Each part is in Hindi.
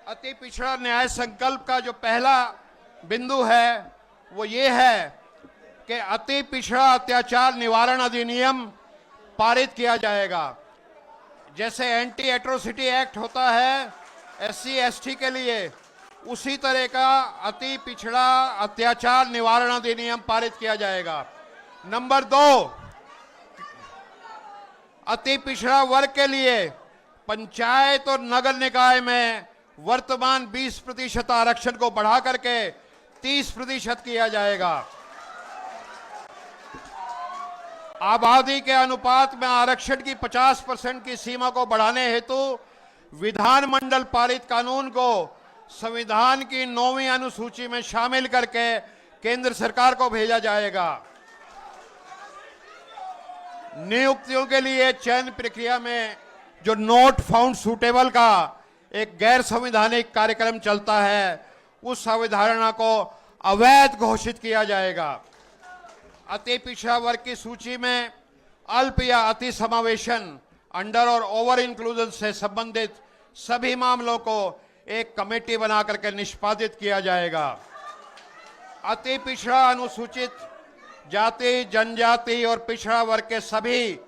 अति पिछड़ा न्याय संकल्प का जो पहला बिंदु है वो ये है कि अति पिछड़ा अत्याचार निवारण अधिनियम पारित किया जाएगा। जैसे एंटी एट्रोसिटी एक्ट होता है SC ST के लिए, उसी तरह का अति पिछड़ा अत्याचार निवारण अधिनियम पारित किया जाएगा। नंबर 2, अति पिछड़ा वर्ग के लिए पंचायत और नगर निकाय में वर्तमान 20% आरक्षण को बढ़ा करके 30% किया जाएगा। आबादी के अनुपात में आरक्षण की 50% की सीमा को बढ़ाने हेतु विधानमंडल पारित कानून को संविधान की 9वीं अनुसूची में शामिल करके केंद्र सरकार को भेजा जाएगा। नियुक्तियों के लिए चयन प्रक्रिया में जो नॉट फाउंड सूटेबल का एक गैर संवैधानिक कार्यक्रम चलता है, उस अवधारणा को अवैध घोषित किया जाएगा। अति पिछड़ा वर्ग की सूची में अल्प या अति समावेशन, अंडर और ओवर इंक्लूजन से संबंधित सभी मामलों को एक कमेटी बना करके निष्पादित किया जाएगा। अति पिछड़ा अनुसूचित जाति, जनजाति और पिछड़ा वर्ग के सभी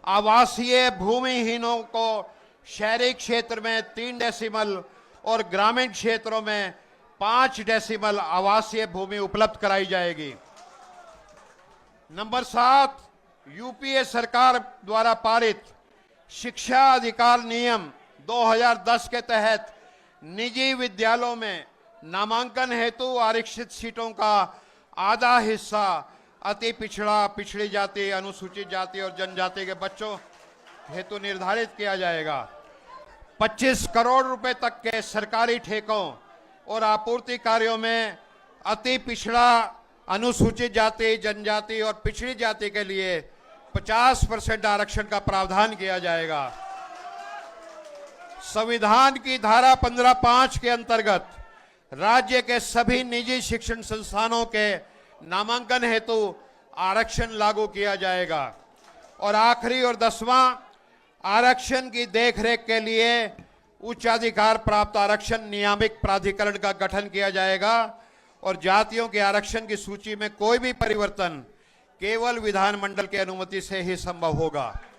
आवासीय भूमिहीनों को शहरी क्षेत्र में 3 डेसिमल और ग्रामीण क्षेत्रों में 5 डेसिमल आवासीय भूमि उपलब्ध कराई जाएगी। नंबर 7, यूपीए सरकार द्वारा पारित शिक्षा अधिकार नियम 2010 के तहत निजी विद्यालयों में नामांकन हेतु आरक्षित सीटों का आधा हिस्सा अति पिछड़ा, पिछड़ी जाति, अनुसूचित जाति और जनजाति के बच्चों हेतु निर्धारित किया जाएगा। 25 करोड़ रुपए तक के सरकारी ठेकों और आपूर्ति कार्यों में अति पिछड़ा, अनुसूचित जाति, जनजाति और पिछड़ी जाति के लिए 50% आरक्षण का प्रावधान किया जाएगा। संविधान की धारा 15(5) के अंतर्गत राज्य के सभी निजी शिक्षण संस्थानों के नामांकन हेतु आरक्षण लागू किया जाएगा। और आखिरी और 10वां, आरक्षण की देखरेख के लिए उच्चाधिकार प्राप्त आरक्षण नियामक प्राधिकरण का गठन किया जाएगा और जातियों के आरक्षण की सूची में कोई भी परिवर्तन केवल विधानमंडल की अनुमति से ही संभव होगा।